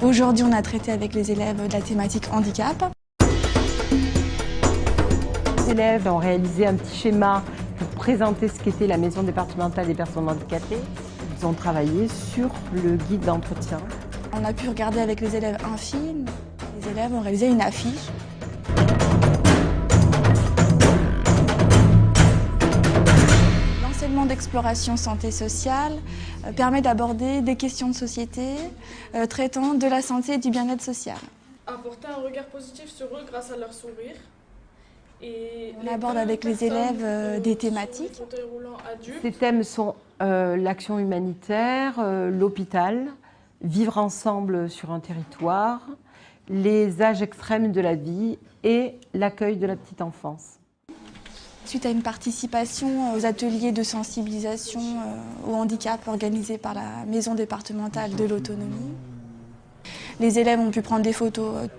Aujourd'hui, on a traité avec les élèves de la thématique handicap. Les élèves ont réalisé un petit schéma pour présenter ce qu'était la maison départementale des personnes handicapées. Ils ont travaillé sur le guide d'entretien. On a pu regarder avec les élèves un film. Les élèves ont réalisé une affiche. L'enseignement d'exploration santé sociale permet d'aborder des questions de société traitant de la santé et du bien-être social. Apporter un regard positif sur eux grâce à leur sourire. Et on aborde avec les élèves des thématiques. Ces thèmes sont l'action humanitaire, l'hôpital, vivre ensemble sur un territoire, les âges extrêmes de la vie et l'accueil de la petite enfance. Suite à une participation aux ateliers de sensibilisation au handicap organisés par la Maison départementale de l'autonomie, les élèves ont pu prendre des photos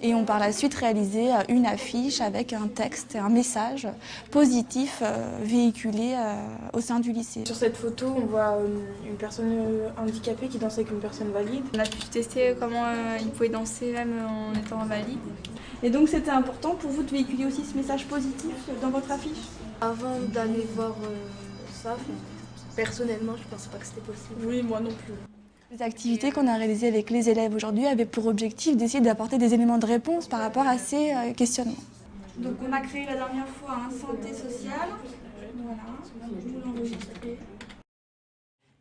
et ont par la suite réalisé une affiche avec un texte et un message positif véhiculé au sein du lycée. Sur cette photo, on voit une personne handicapée qui danse avec une personne valide. On a pu tester comment ils pouvaient danser même en étant valide. Et donc c'était important pour vous de véhiculer aussi ce message positif dans votre affiche? Avant d'aller voir ça, personnellement, je ne pensais pas que c'était possible. Oui, moi non plus. Les activités qu'on a réalisées avec les élèves aujourd'hui avaient pour objectif d'essayer d'apporter des éléments de réponse par rapport à ces questionnements. Donc on a créé la dernière fois un santé sociale. Voilà, vous l'enregistrez.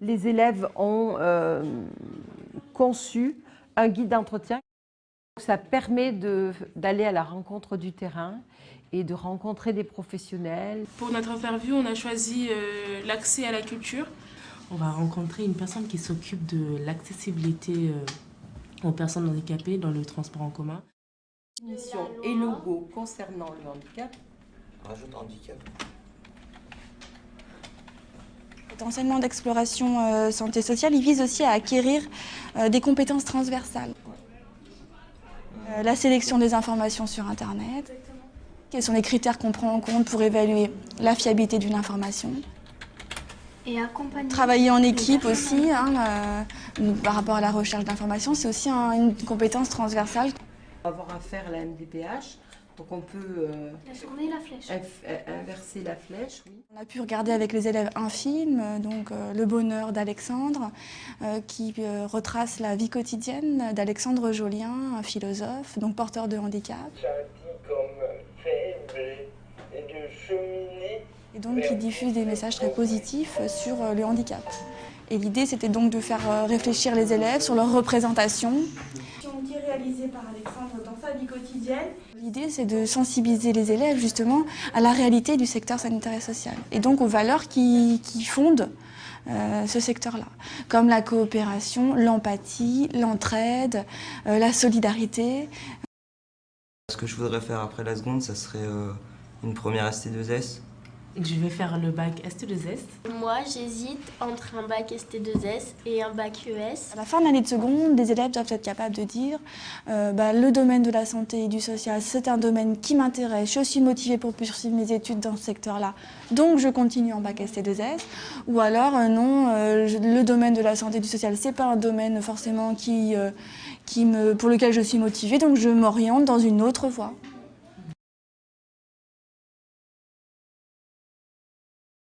Les élèves ont conçu un guide d'entretien. Ça permet d'aller à la rencontre du terrain et de rencontrer des professionnels. Pour notre interview, on a choisi l'accès à la culture. On va rencontrer une personne qui s'occupe de l'accessibilité aux personnes handicapées dans le transport en commun. Définition et logo concernant le handicap. Rajoute handicap. Cet enseignement d'exploration santé sociale, il vise aussi à acquérir des compétences transversales. La sélection des informations sur Internet. Quels sont les critères qu'on prend en compte pour évaluer la fiabilité d'une information? Et accompagner. Travailler en équipe aussi, par rapport à la recherche d'informations, c'est aussi une compétence transversale. On va avoir affaire à la MDPH, donc on peut tourner la flèche. inverser la flèche. Oui. On a pu regarder avec les élèves un film, donc Le bonheur d'Alexandre, qui retrace la vie quotidienne d'Alexandre Jolien, un philosophe, donc porteur de handicap. Et donc qui diffuse des messages très positifs sur le handicap. Et l'idée, c'était donc de faire réfléchir les élèves sur leur représentation. Qui est réalisée par Alexandre dans sa vie quotidienne. L'idée, c'est de sensibiliser les élèves justement à la réalité du secteur sanitaire et social. Et donc aux valeurs qui fondent ce secteur-là, comme la coopération, l'empathie, l'entraide, la solidarité. Ce que je voudrais faire après la seconde, ça serait une première ST2S. Je vais faire le bac ST2S. Moi, j'hésite entre un bac ST2S et un bac ES. À la fin de l'année de seconde, les élèves doivent être capables de dire le domaine de la santé et du social, c'est un domaine qui m'intéresse, je suis motivée pour poursuivre mes études dans ce secteur-là, donc je continue en bac ST2S. Ou alors, non, le domaine de la santé et du social, c'est pas un domaine forcément pour lequel je suis motivée, donc je m'oriente dans une autre voie.